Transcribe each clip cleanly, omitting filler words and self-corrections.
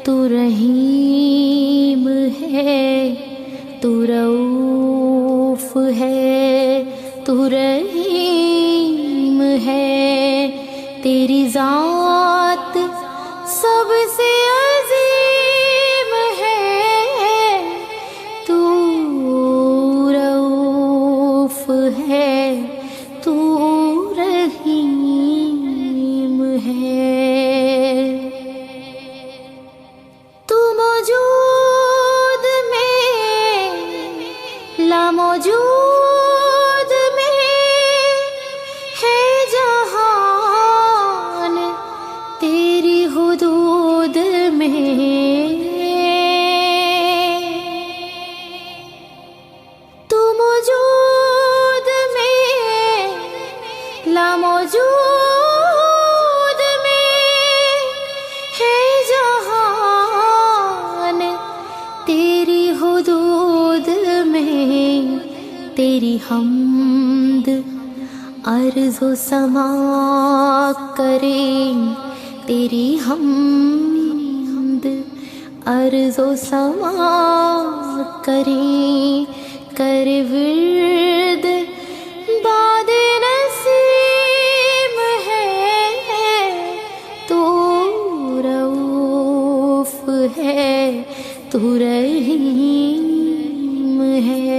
تو رحیم ہے، تو رؤوف ہے، تو رحیم ہے، تیری ذات سب سے عظیم ہے، تو رؤوف ہے، تو رحیم ہے، تو موجود میں لاموجود میں ہے جہان، تیری حدود میں، تو موجود میں لاموجود میں ہے جہان، تیری حدود میں، تیری حمد ارض و سما کریں، تیری حمد ارض و سما کریں، کر ورد باد نسیم ہے، تو رؤوف ہے، تو رحیم ہے،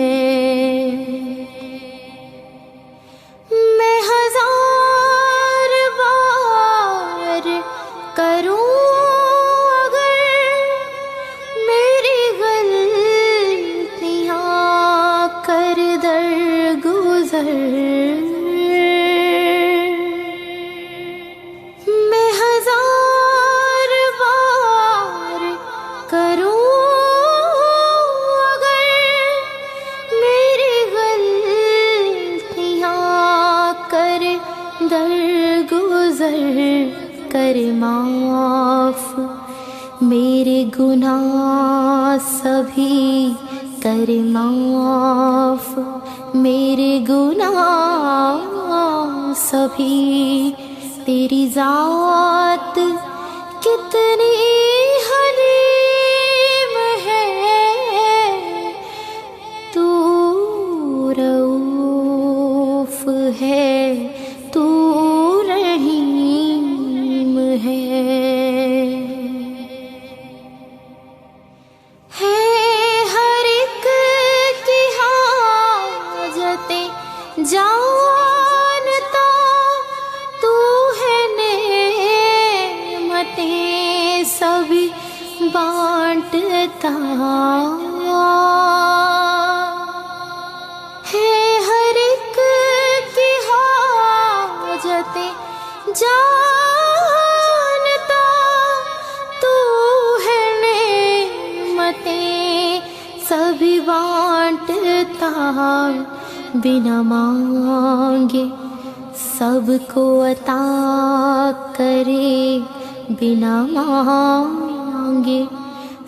میں ہزار بار کروں اگر میری غلطیاں کر درگزر، میں ہزار بار کروں اگر میری غلطیاں کر درگزر، کر معاف میرے گناہ سبھی، کر معاف میرے گناہ سبھی، تیری ذات کتنی حلیم ہے، تو رؤوف ہے، تو رحیم ہے، ہر ایک کی حاجتیں جانتا تو ہے، نعمتیں سبھی بانٹتا ہے، ہر ایک کی حاجتیں جانتا تو ہے، نعمتیں سبھی بانٹتا، بنا مانگے سب کو عطا کرے، بنا مانگے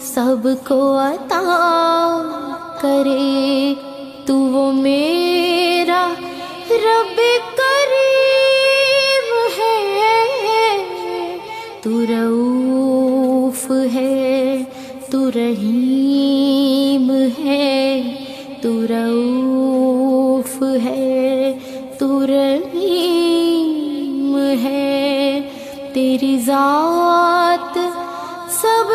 سب کو عطا کرے، تو وہ میرا رب کریم ہے، تو رؤوف ہے، تو رحیم ہے، تو رؤوف ہے، تو رحیم ہے، تیری ذات سب